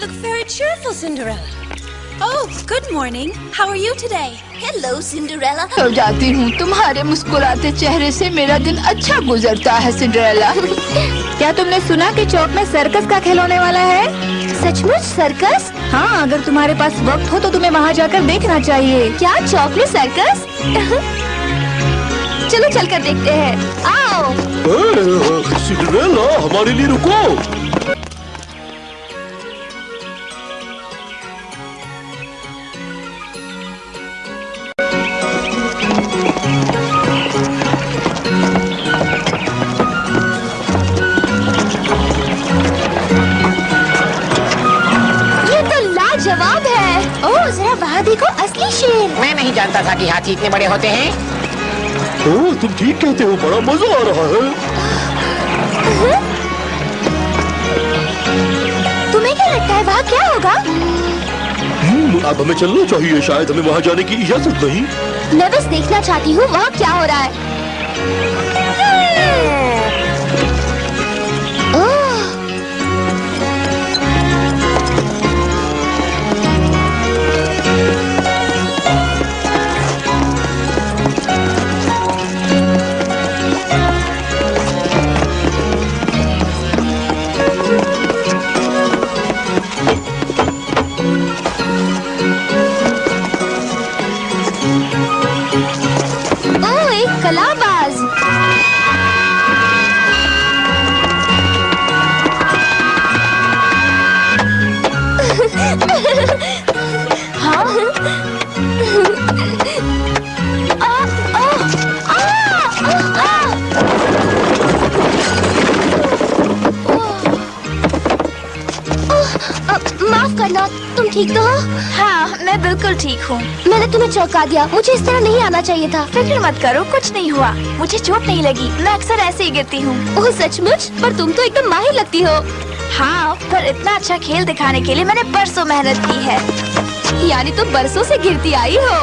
look very cheerful, Cinderella. Oh, good morning. How are you today? Hello, Cinderella. तो जाती हूँ, तुम्हारे मुस्कुराते चेहरे से मेरा दिन अच्छा गुजरता है, सिंड्रेला। क्या तुमने सुना कि चौक में सर्कस का खेल होने वाला है? सचमुच सर्कस? हाँ, अगर तुम्हारे पास वक्त हो तो तुम्हें वहाँ जाकर देखना चाहिए। क्या चौक में सर्कस? चलो चलकर देखते हैं। आओ। सिंड्रेला, हमारे लिए रुको। जवाब है। ओह, जरा वहाँ देखो, असली शेर। मैं नहीं जानता था कि हाथी इतने बड़े होते हैं। ओह, तुम ठीक कहते हो, बड़ा मजा आ रहा है। तुम्हें क्या लगता है वहाँ क्या होगा? अब हमें चलना चाहिए, शायद हमें वहाँ जाने की इजाजत नहीं। मैं बस देखना चाहती हूँ वहाँ क्या हो रहा है। कलाबाज। हाँ? माफ करना, तुम ठीक तो हो? हाँ, मैं बिल्कुल ठीक हूँ। मैंने तुम्हें चौंका दिया, मुझे इस तरह नहीं आना चाहिए था। फिक्र मत करो, कुछ नहीं हुआ। मुझे चोट नहीं लगी, मैं अक्सर ऐसे ही गिरती हूँ। ओह सचमुच? पर तुम तो एकदम माहिर लगती हो। हाँ, पर इतना अच्छा खेल दिखाने के लिए मैंने बरसों मेहनत की है। यानी तुम बरसों से गिरती आई हो।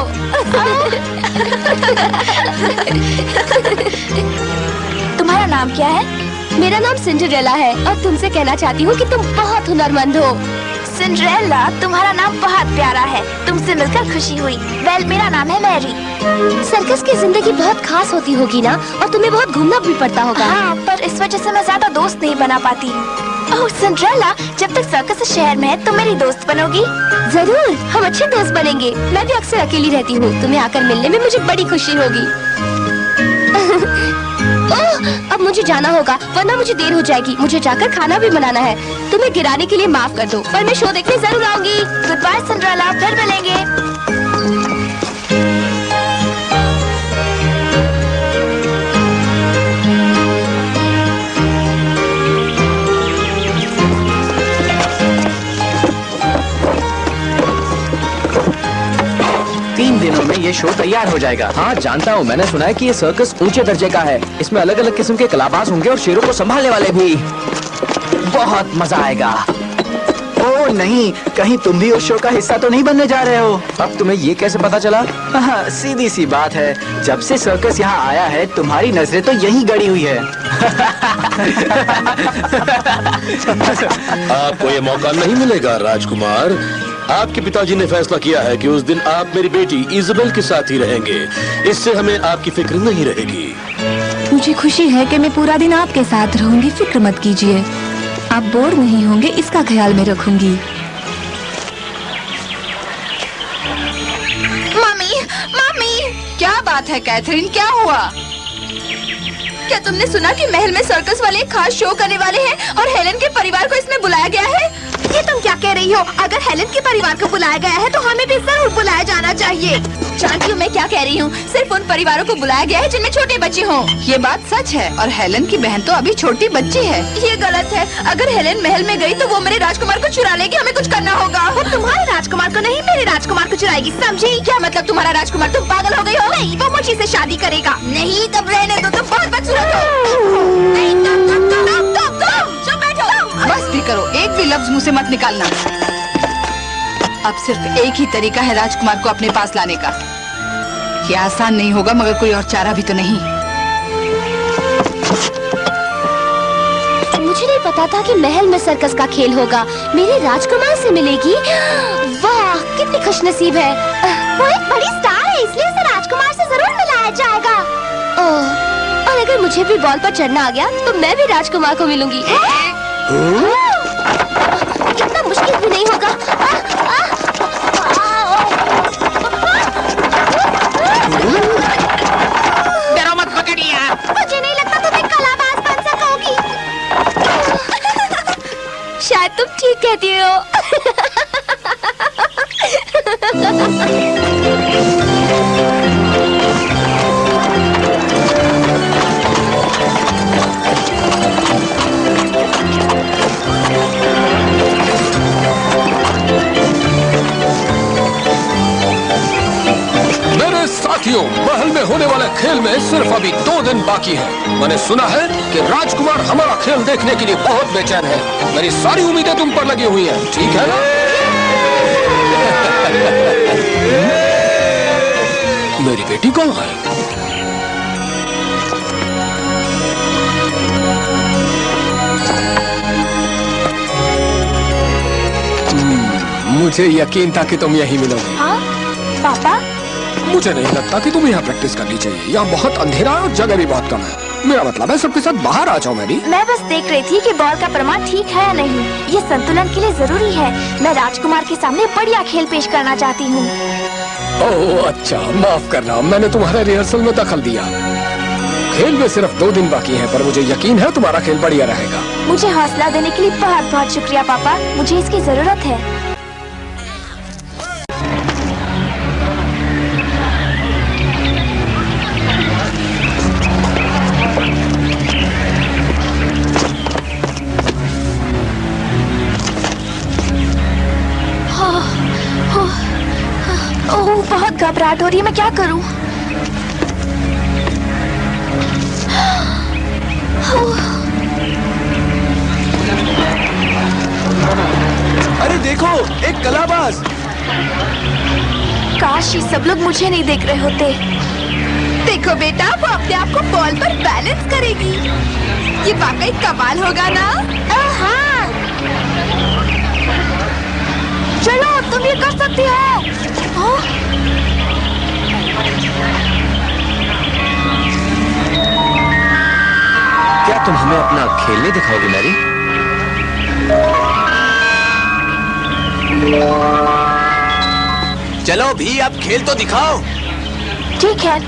तुम्हारा नाम क्या है? मेरा नाम सिंड्रेला है और तुमसे कहना चाहती हूँ कि तुम बहुत हुनरमंद हो। सिंड्रेला, तुम्हारा नाम बहुत प्यारा है। तुमसे मिलकर खुशी हुई। वेल, मेरा नाम है मैरी। सर्कस की जिंदगी बहुत खास होती होगी ना, और तुम्हें बहुत घूमना भी पड़ता होगा। हाँ, पर इस वजह से मैं ज्यादा दोस्त नहीं बना पाती। ओह सिंड्रेला, जब तक सर्कस इस शहर में है तुम मेरी दोस्त बनोगी? जरूर, हम अच्छे दोस्त बनेंगे। मैं भी अक्सर अकेली रहती हूँ, तुम्हें आकर मिलने में मुझे बड़ी खुशी होगी। ओह, अब मुझे जाना होगा, वरना मुझे देर हो जाएगी। मुझे जाकर खाना भी बनाना है। तुम्हें गिराने के लिए माफ कर दो, पर मैं शो देखने जरूर आऊंगी। गुड बाय सिंड्रेला, फिर मिलेंगे। 3 दिनों में ये शो तैयार हो जाएगा। हाँ जानता हूँ, मैंने सुना है कि ये सर्कस ऊंचे दर्जे का है। इसमें अलग अलग किस्म के कलाबाज होंगे और शेरों को संभालने वाले भी। बहुत मजा आएगा। ओह नहीं, कहीं तुम भी उस शो का हिस्सा तो नहीं बनने जा रहे हो? अब तुम्हें ये कैसे पता चला? हाँ, सीधी सी बात है, जब से सर्कस यहाँ आया है तुम्हारी नजरें तो यहीं गड़ी हुई है। आपको ये मौका नहीं मिलेगा राजकुमार। आपके पिताजी ने फैसला किया है कि उस दिन आप मेरी बेटी इज़ाबेल के साथ ही रहेंगे। इससे हमें आपकी फिक्र नहीं रहेगी। मुझे खुशी है कि मैं पूरा दिन आपके साथ रहूंगी। फिक्र मत कीजिए, आप बोर नहीं होंगे, इसका ख्याल मैं रखूंगी। मम्मी, मम्मी, क्या बात है कैथरीन, क्या हुआ? क्या तुमने सुना कि महल में सर्कस वाले एक खास शो करने वाले हैं और हेलन के परिवार को इसमें बुलाया गया है? ये तुम क्या कह रही हो? अगर हेलन के परिवार को बुलाया गया है तो हमें भी जरूर बुलाया जाना चाहिए। जानती हूँ मैं क्या कह रही हूँ, सिर्फ उन परिवारों को बुलाया गया है जिनमें छोटे बच्चे हों। ये बात सच है और हेलन की बहन तो अभी छोटी बच्ची है। ये गलत है। अगर हेलन महल में गई तो वो मेरे राजकुमार को चुरा लेगी। हमें कुछ करना होगा। वो तुम्हारे राजकुमार को नहीं, मेरे राजकुमार को चुराएगी, समझी? क्या मतलब तुम्हारा राजकुमार? तुम पागल हो गई हो? नहीं, वो मुझे से शादी करेगा। नहीं, तब रहने दो, तुम बहुत बदसूरत हो। बस भी करो, एक भी लफ्ज मुंह से मत निकालना। अब सिर्फ एक ही तरीका है राजकुमार को अपने पास लाने का। ये आसान नहीं होगा, मगर कोई और चारा भी तो नहीं। मुझे नहीं पता पता था कि महल में सर्कस का खेल होगा, मेरी राजकुमार से मिलेगी। वाह, कितनी खुशनसीब है। वो एक बड़ी स्टार है, इसलिए उसे राजकुमार से जरूर मिलाया जाएगा। और अगर मुझे भी बॉल पर चढ़ना आ गया तो मैं भी राजकुमार को मिलूंगी। इतना मुश्किल भी नहीं होगा। डरो मत पकड़िया। मुझे नहीं लगता तुम्हें कलाबाज बन सकोगी। शायद तुम ठीक कहती हो। मेरे साथियों, महल में होने वाले खेल में सिर्फ अभी 2 दिन बाकी है। मैंने सुना है कि राजकुमार हमारा खेल देखने के लिए बहुत बेचैन है। मेरी सारी उम्मीदें तुम पर लगी हुई हैं, ठीक है ना? मेरी बेटी कहाँ है? मुझे यकीन था कि तुम यहीं मिलोगे। हाँ पापा, मुझे नहीं लगता कि तुम्हें यहाँ प्रैक्टिस करनी चाहिए। यहाँ बहुत अंधेरा है और जगह भी बहुत कम है। मेरा मतलब है सबके साथ बाहर आ जाओ। मैरी, मैं बस देख रही थी कि बॉल का प्रमाण ठीक है या नहीं। ये संतुलन के लिए जरूरी है। मैं राजकुमार के सामने बढ़िया खेल पेश करना चाहती हूँ। ओह अच्छा, माफ करना, मैंने तुम्हारे रिहर्सल में दखल दिया। खेल में सिर्फ 2 दिन बाकी हैं, पर मुझे यकीन है तुम्हारा खेल बढ़िया रहेगा। मुझे हौसला देने के लिए बहुत बहुत शुक्रिया पापा, मुझे इसकी जरूरत है। ओह, बहुत घबराहट हो रही है, मैं क्या करूं? अरे देखो, एक कलाबाज। काश ये सब लोग मुझे नहीं देख रहे होते। देखो बेटा, वो अपने आप को बॉल पर बैलेंस करेगी। ये वाकई कमाल होगा ना? हाँ, चलो तुम ये कर सकती हो। हाँ? क्या तुम हमें अपना खेलने दिखाओगे मैरी? चलो भी, अब खेल तो दिखाओ। ठीक है।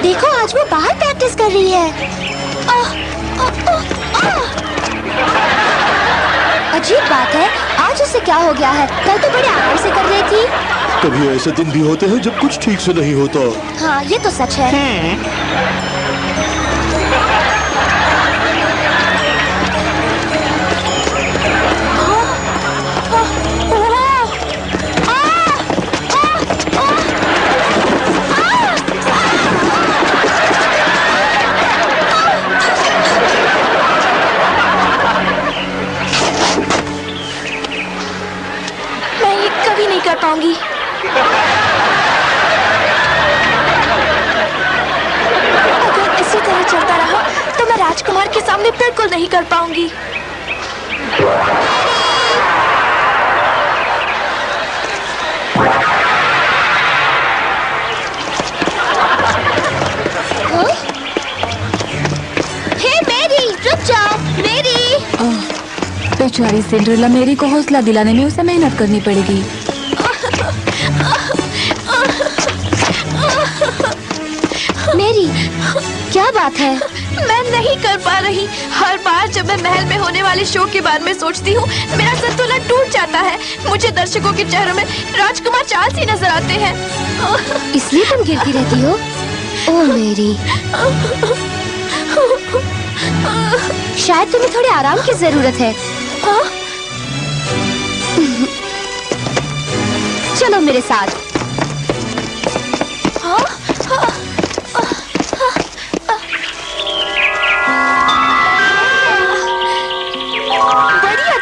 देखो, आज वो बाहर प्रैक्टिस कर रही है। अजीब बात है, आज उसे क्या हो गया है? कल तो बड़े आराम से कर रही थी। कभी ऐसे दिन भी होते हैं जब कुछ ठीक से नहीं होता। हाँ, ये तो सच है। मैं ये कभी नहीं कर पाऊंगी। अगर इसी तरह चलता रहा तो मैं राजकुमार के सामने बिल्कुल नहीं कर पाऊंगी। हे मेरी, रुक जाओ। मेरी, बेचारी सिंड्रेला मेरी को हौसला दिलाने में उसे मेहनत करनी पड़ेगी। मेरी, क्या बात है? मैं नहीं कर पा रही। हर बार जब मैं महल में होने वाले शो के बारे में सोचती हूँ, मेरा संतुलन टूट जाता है। मुझे दर्शकों के चेहरों में राजकुमार चांस ही नजर आते हैं। इसलिए तुम गिरती रहती हो? ओह मेरी, शायद तुम्हें थोड़े आराम की जरूरत है। चलो मेरे साथ।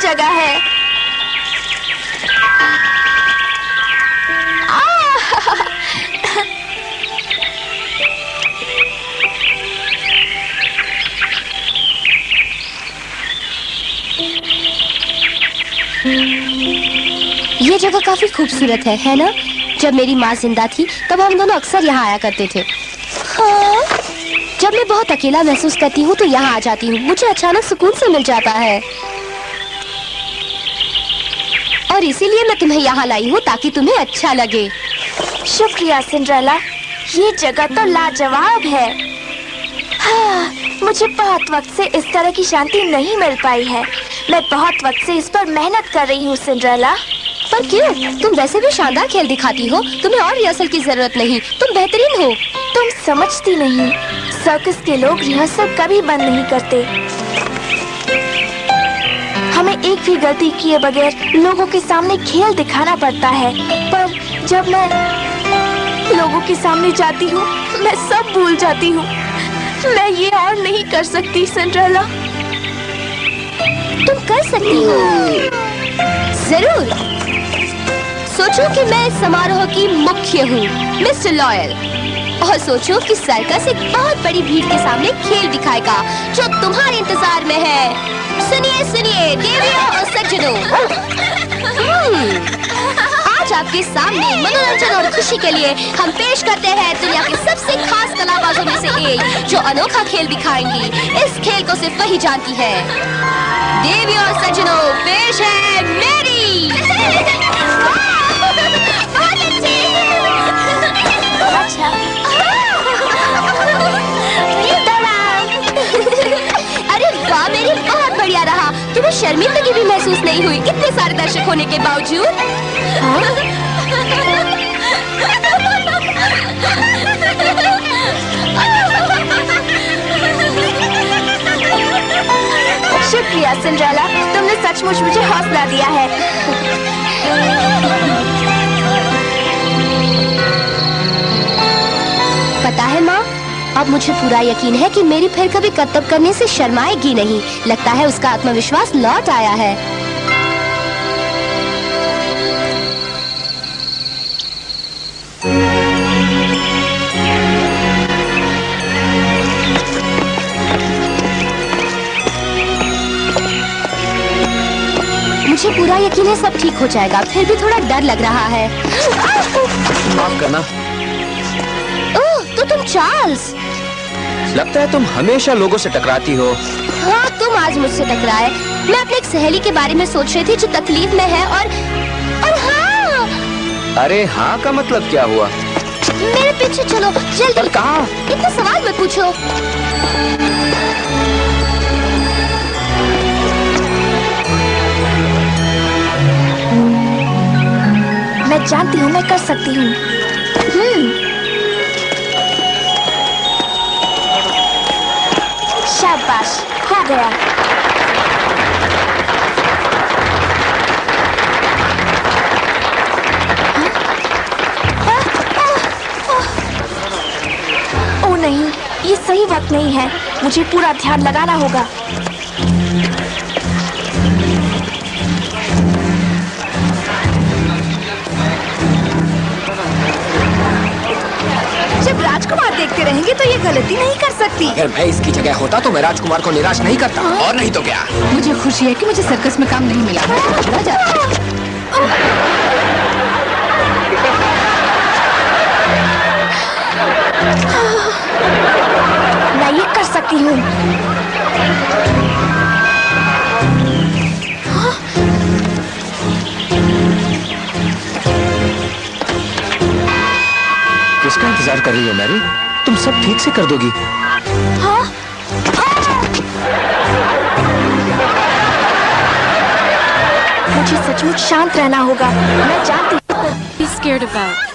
जगह है। ये जगह काफी खूबसूरत है ना? जब मेरी माँ जिंदा थी तब हम दोनों अक्सर यहाँ आया करते थे। हाँ? जब मैं बहुत अकेला महसूस करती हूँ तो यहाँ आ जाती हूँ। मुझे अचानक सुकून से मिल जाता है और इसीलिए मैं तुम्हें यहाँ लाई हूँ ताकि तुम्हें अच्छा लगे। शुक्रिया सिंड्रेला, ये जगह तो लाजवाब है। हाँ, मुझे बहुत वक्त से इस तरह की शांति नहीं मिल पाई है। मैं बहुत वक्त से इस पर मेहनत कर रही हूँ सिंड्रेला। पर क्यों? तुम वैसे भी शानदार खेल दिखाती हो, तुम्हें और रिहर्सल की जरूरत नहीं, तुम बेहतरीन हो। तुम समझती नहीं, सर्कस के लोग रिहर्सल कभी बंद नहीं करते। हमें एक भी गलती किए बगैर लोगों के सामने खेल दिखाना पड़ता है। पर जब मैं लोगों के सामने जाती हूँ मैं सब भूल जाती हूँ। मैं ये और नहीं कर सकती सिंड्रेला। तुम कर सकती हो, जरूर। सोचो कि मैं इस समारोह की मुख्य हूँ, मिस्टर लॉयल, और सोचो कि सर्कस एक बहुत बड़ी भीड़ के सामने खेल दिखाएगा जो तुम्हारे इंतजार में है। सुनिए सुनिए देवियों और सज्जनों, आज आपके सामने मनोरंजन और खुशी के लिए हम पेश करते हैं दुनिया के सबसे खास कलाबाजों में से एक जो अनोखा खेल दिखाएंगी। इस खेल को सिर्फ वही जानती है। देवियों और सज्जनों, पेश है मेरी। अच्छा। अरे वाह, मेरी बहुत बढ़िया रहा। तुम्हें शर्मिंदगी भी महसूस नहीं हुई इतने सारे दर्शक होने के बावजूद? शुक्रिया सिंड्रेला, तुमने सचमुच मुझे हौसला दिया है। पता है माँ, अब मुझे पूरा यकीन है कि मेरी फिर कभी कर्तव्य करने से शर्माएगी नहीं। लगता है उसका आत्मविश्वास लौट आया है। मुझे पूरा यकीन है सब ठीक हो जाएगा, फिर भी थोड़ा डर लग रहा है। माफ करना। ओह, तो तुम चार्ल्स। लगता है तुम हमेशा लोगों से टकराती हो। हाँ, तुम आज मुझसे टकराए। मैं अपने एक सहेली के बारे में सोच रही थी जो तकलीफ में है और हाँ। अरे हाँ का मतलब क्या हुआ? मेरे पीछे चलो जल्दी। पर कहाँ? इतना सवाल मत पूछो। मैं जानती हूँ मैं कर सकती हूँ। शाबाश, हो गया। ओ नहीं, ये सही वक्त नहीं है। मुझे पूरा ध्यान लगाना होगा। जब राजकुमार देखते रहेंगे तो ये गलती नहीं कर सकती। अगर मैं इसकी जगह होता तो मैं राजकुमार को निराश नहीं करता। और नहीं तो क्या। मुझे खुशी है कि मुझे सर्कस में काम नहीं मिला। चला जाता। मैं ये कर सकती हूँ। किसका इंतजार कर रही हो मैरी? तुम सब ठीक से कर दोगी। हाँ? मुझे सचमुच शांत रहना होगा। मैं जानती हूँ। Be scared about.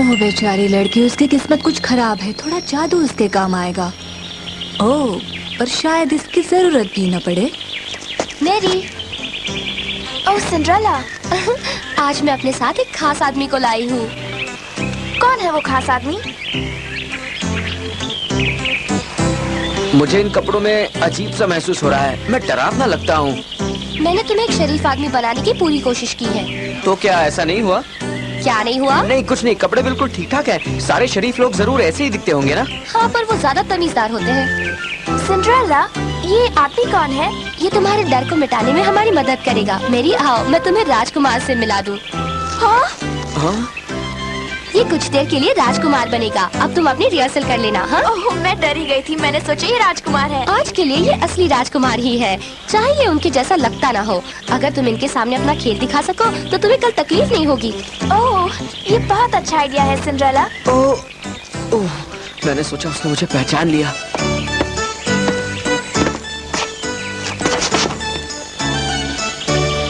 ओह बेचारी लड़की, उसकी किस्मत कुछ खराब है। थोड़ा जादू उसके काम आएगा। ओह, पर शायद इसकी जरूरत भी न पड़े। मेरी, ओह सिंड्रेला, आज मैं अपने साथ एक खास आदमी को लाई हूँ। कौन है वो खास आदमी? मुझे इन कपड़ों में अजीब सा महसूस हो रहा है। मैं डरावना लगता हूँ। मैंने तुम्हें एक शरीफ आदमी बनाने की पूरी कोशिश की है। तो क्या ऐसा नहीं हुआ? क्या नहीं हुआ? नहीं, कुछ नहीं। कपड़े बिल्कुल ठीक ठाक हैं। सारे शरीफ लोग जरूर ऐसे ही दिखते होंगे ना? हाँ, पर वो ज्यादा तमीजदार होते हैं। सिंड्रेला, ये आदमी कौन है? ये तुम्हारे डर को मिटाने में हमारी मदद करेगा। मेरी आओ, मैं तुम्हें राजकुमार से मिला दूँ। हाँ? हाँ? ये कुछ देर के लिए राजकुमार बनेगा। अब तुम अपनी रिहर्सल कर लेना। हाँ? ओह, मैं डर ही गई थी। मैंने सोचा ये राजकुमार है। आज के लिए ये असली राजकुमार ही है, चाहे ये उनके जैसा लगता ना हो। अगर तुम इनके सामने अपना खेल दिखा सको तो तुम्हें कल तकलीफ नहीं होगी। ओह, ये बहुत अच्छा आइडिया है सिंड्रेला। ओह, मैंने सोचा उसने मुझे पहचान लिया।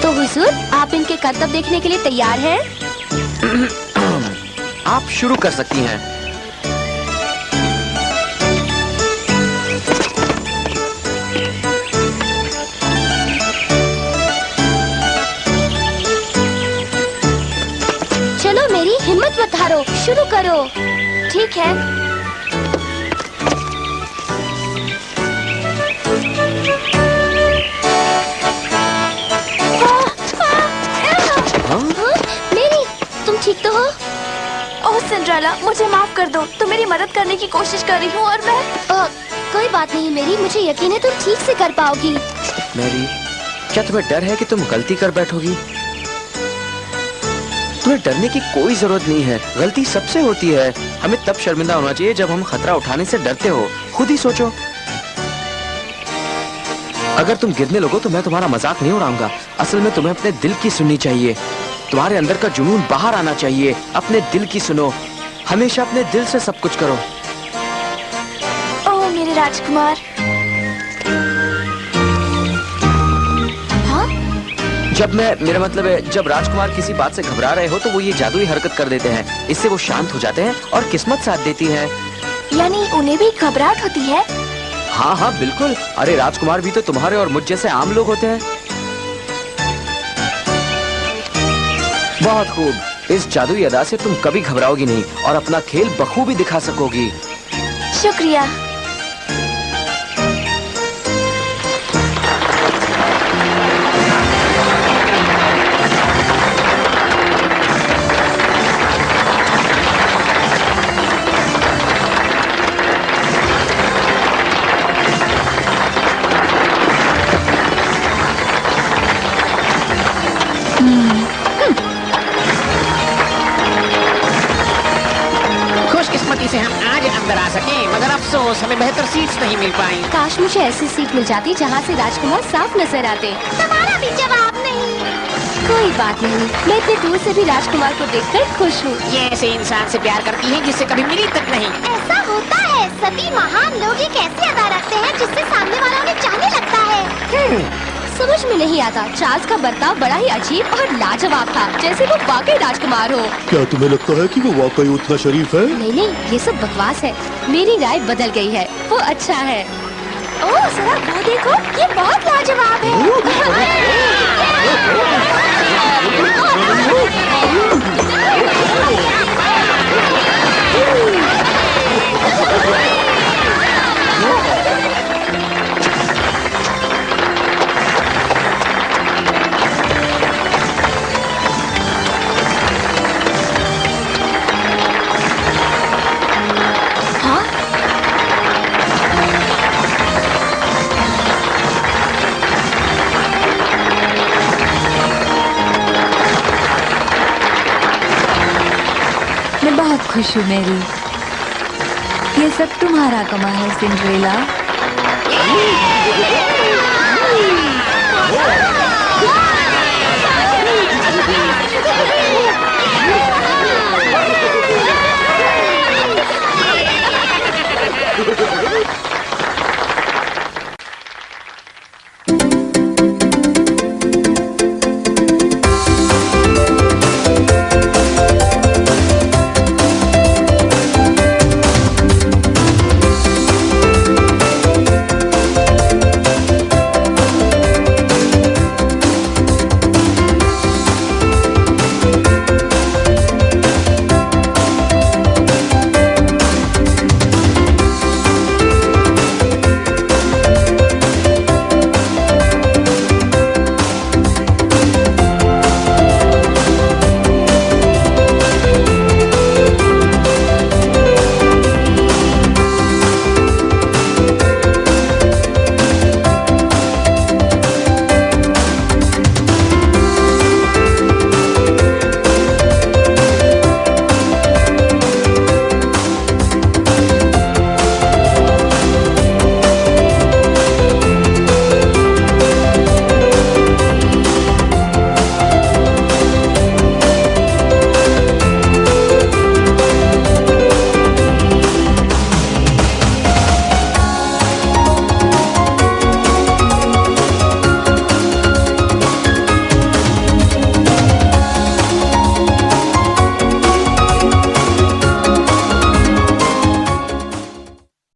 तो हुजूर, आप इनके करतब देखने के लिए तैयार हैं? आप शुरू कर सकती हैं। चलो मेरी, हिम्मत मत हारो, शुरू करो। ठीक है। हाँ? मेरी, तुम ठीक तो हो? ओह सिंड्रेला, मुझे माफ कर दो। तुम मेरी मदद करने की कोशिश कर रही हूँ और मैं कोई बात नहीं मेरी, मुझे यकीन है तुम ठीक से कर पाओगी। मैरी, क्या तुम्हें डर है कि तुम गलती कर बैठोगी? तुम्हें डरने की कोई जरूरत नहीं है। गलती सबसे होती है। हमें तब शर्मिंदा होना चाहिए जब हम खतरा उठाने से डरते हो। खुद ही सोचो। अगर तुम गिरने लगो तो मैं तुम्हारा मजाक नहीं उड़ाऊंगा। असल में तुम्हें अपने दिल की सुननी चाहिए। तुम्हारे अंदर का जुनून बाहर आना चाहिए। अपने दिल की सुनो। हमेशा अपने दिल से सब कुछ करो। ओह मेरे राजकुमार। हाँ? मेरा मतलब है, जब राजकुमार किसी बात से घबरा रहे हो तो वो ये जादुई हरकत कर देते हैं। इससे वो शांत हो जाते हैं और किस्मत साथ देती है। यानी उन्हें भी घबराहट होती है? हाँ हाँ बिल्कुल। अरे राजकुमार भी तो तुम्हारे और मुझ जैसे आम लोग होते हैं। बहुत खूब। इस जादुई अदा से तुम कभी घबराओगी नहीं और अपना खेल बखूबी दिखा सकोगी। शुक्रिया। खुशकिस्मती से हम आज अंदर आ सके, मगर अफसोस हमें बेहतर सीट्स नहीं मिल पाई। काश मुझे ऐसी सीट मिल जाती जहाँ से राजकुमार साफ नजर आते। तुम्हारा भी जवाब नहीं। कोई बात नहीं, मैं इतने दूर से भी राजकुमार को देखकर खुश हूँ। ये ऐसे इंसान से प्यार करती है जिससे कभी मिली तक नहीं। ऐसा होता है, सभी महान लोग एक ऐसी अदा रखते हैं जिससे सामने वाला उन्हें चाहने लगता है। समझ में नहीं आता, चार्ल्स का बर्ताव बड़ा ही अजीब और लाजवाब था, जैसे वो वाकई राजकुमार हो। क्या तुम्हें लगता है कि वो वाकई उतना शरीफ है? नहीं नहीं, ये सब बकवास है। मेरी राय बदल गई है, वो अच्छा है। ओह जरा वो देखो, ये बहुत लाजवाब है। मैं बहुत खुश हूँ मैरी। ये सब तुम्हारा कमाल है सिंड्रेला।